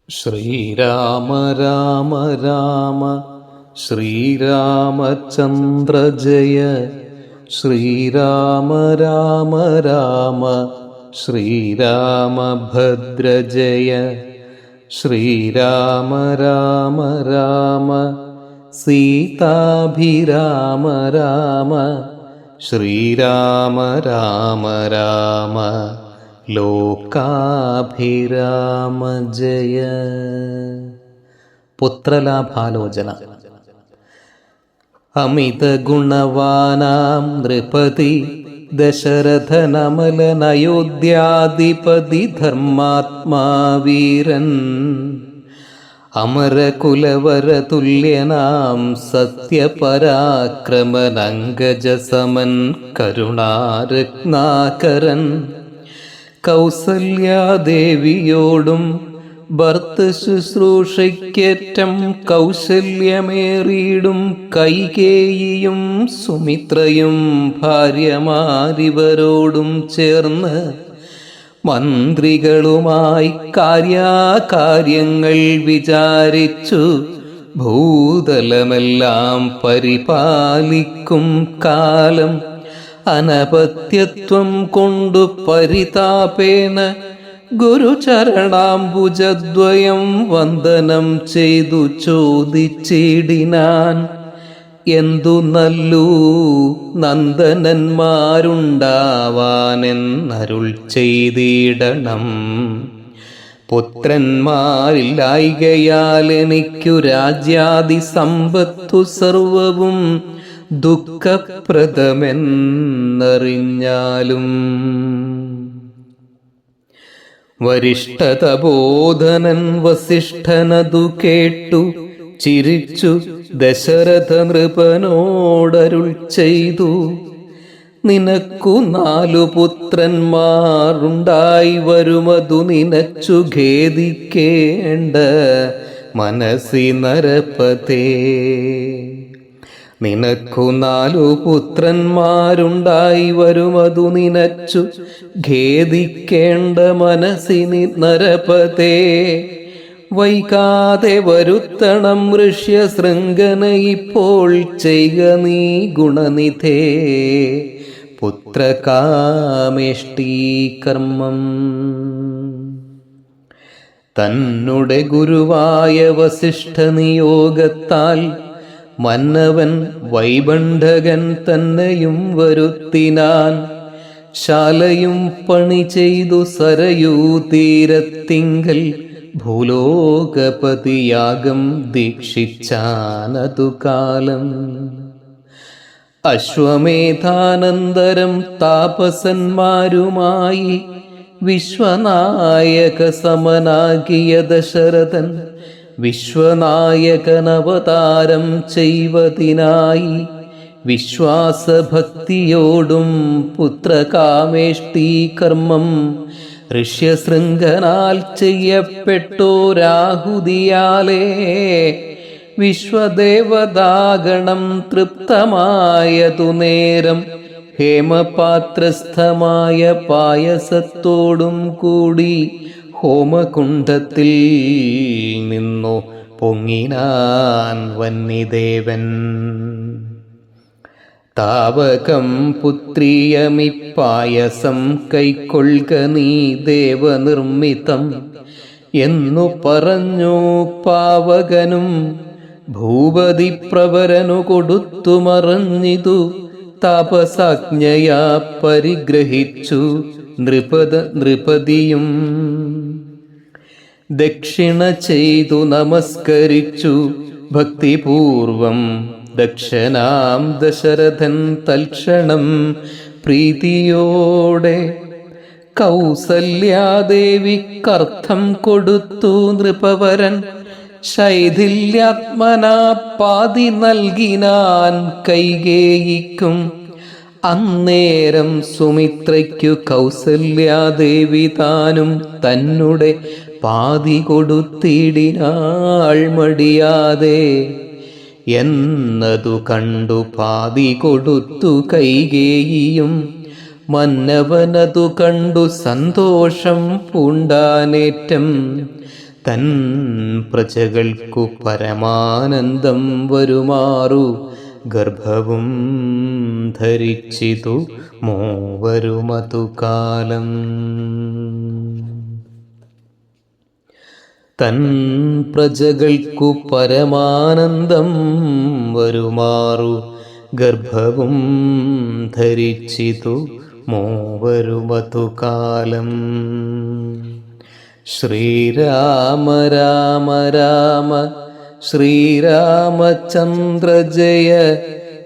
ശ്രീരാമ രാമ രാമ ശ്രീരാമചന്ദ്ര ജയ. ശ്രീരാമ രാമ രാമ ശ്രീരാമഭദ്ര ജയ. ശ്രീരാമ രാമ രാമ സീതാഭിരാമ രാമ. ശ്രീരാമ രാമ രാമ ലോകാഭിരാമ ജയ. പുത്രലാഭാലോചന. അമിത ഗുണവാനാം നൃപതി ദശരഥനമലനയോധ്യാധിപതി ധർമാത്മാ വീരൻ. അമരകുലവരതുല്യനാം സത്യപരാക്രമനങ്കജസമൻ കരുണാരത്നാകരൻ. കൗസല്യാദേവിയോടും ഭർത്തൃശുശ്രൂഷയ്ക്കേറ്റം കൗശല്യമേറിയിടും കൈകേയിയും സുമിത്രയും ഭാര്യമാരിവരോടും ചേർന്ന് മന്ത്രികളുമായി കാര്യങ്ങൾ വിചാരിച്ചു ഭൂതലമെല്ലാം പരിപാലിക്കും കാലം. അനപത്യത്വം കൊണ്ടു പരിതാപേന ഗുരുചരണാംബുജദ്വയം വന്ദനം ചെയ്തു ചോദിച്ചിടിനാൻ. എന്തു നല്ലൂ നന്ദനന്മാരുണ്ടാവാനെന്നരുൾ ചെയ്തിടണം. പുത്രന്മാരില്ലായ്കയാൽ എനിക്കു രാജ്യാദി സമ്പത്തു സർവവും ദുഃഖപ്രദമെന്നറിഞ്ഞാലും. വരിഷ്ഠതബോധനൻ വസിഷ്ഠനതു കേട്ടു ചിരിച്ചു ദശരഥ നൃപനോടരുൾ ചെയ്തു. നിനക്കു 4 പുത്രന്മാരുണ്ടായി വരുമതു നിനച്ചു ഖേദിക്കേണ്ട മനസ്സി നരപതേ. നിനക്കു 4 പുത്രന്മാരുണ്ടായി വരുമതു നിനച്ചു ഖേദിക്കേണ്ട മനസ്സിനി നരപതേ. വൈകാതെ വരുത്തണം ഋഷ്യശൃംഖന ഇപ്പോൾ ചെയ്ക നീ ഗുണനിധേ പുത്രകാമേഷ്ടീകർമ്മം. തന്നുടെ ഗുരുവായ വസിഷ്ഠ നിയോഗത്താൽ മന്നവൻ വൈബണ്ഠകൻ തന്നെയും വരുത്തിനാൻ. ശാലയും പണി ചെയ്തു സരയൂ തീരത്തിങ്കൽ ഭൂലോകപതിയാഗം ദീക്ഷിച്ചാനതു കാലം. അശ്വമേധാനന്തരം താപസന്മാരുമായി വിശ്വനായക സമനാകിയ ദശരഥൻ വിശ്വനായകനവതാരം ചെയ്വതിനായി വിശ്വാസഭക്തിയോടും പുത്രകാമേഷ്ടീകർമ്മം ഋഷ്യശൃംഖനാൽ ചെയ്യപ്പെട്ടോരാഹുതിയാലേ വിശ്വദേവതാഗണം തൃപ്തമായതു നേരം ഹേമപാത്രസ്ഥമായ പായസത്തോടും കൂടി ഹോമകുണ്ഡത്തിൽ നിന്നു പൊങ്ങിനാൻ വന്യദേവൻ. താവകം പുത്രീയമിപ്പായസം കൈക്കൊള്ളുക നീ ദേവനിർമ്മിതം എന്നു പറഞ്ഞു പാവകനും ഭൂപതി പ്രവരനു കൊടുത്തു മറഞ്ഞിതു. താപസാജ്ഞയാ പരിഗ്രഹിച്ചു നൃപതിയും. ദക്ഷിണ ചെയ്തു നമസ്കരിച്ചു ഭക്തിപൂർവം ദക്ഷനാം ദശരഥൻ തൽക്ഷണം പ്രീതിയോടെ. കൗസല്യാദേവിക്കർത്ഥം കൊടുത്തു നൃപവരൻ. ശൈഥില്യാത്മനാ പാതി നൽകിനാൻ കൈകേയിക്കും. അന്നേരം സുമിത്രയ്ക്കു കൗസല്യാദേവി താനും തന്നെ പാതി കൊടുത്തിടിനാൾ മടിയാതെ. എന്നതു കണ്ടു പാതി കൊടുത്തു കൈകേയിയും. മന്നവനതു കണ്ടു സന്തോഷം പൂണ്ടാനേറ്റം. തൻ പ്രജകൾക്കു പരമാനന്ദം വരുമാറു ഗർഭവും ധരിച്ചിതു മൂവരുമതു കാലം. തൻ പ്രജകൾക്കു പരമാനന്ദം വരുമാറു ഗർഭവും ധരിച്ചിതു മൂവരുമതു കാലം. ശ്രീരാമ രാമ രാമ ശ്രീരാമചന്ദ്ര ജയ,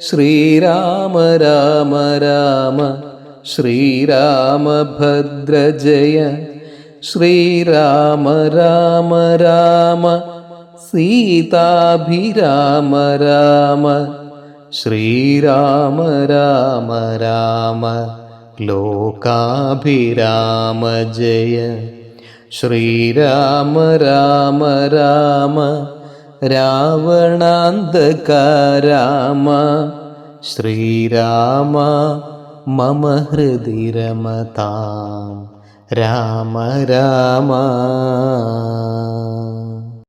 ശ്രീരാമ രാമ രാമ ശ്രീരാമഭദ്ര ജയ, ശ്രീരാമ രാമ രാമ സീതാഭിരാമ രാമ, ശ്രീരാമ രാമ രാമ ലോകാഭിരാമ ജയ, ശ്രീരാമ രാമ രാമ രാവണാന്തക രാമ, ശ്രീരാമ മമ ഹൃദി രമതാം രാമ രാമ.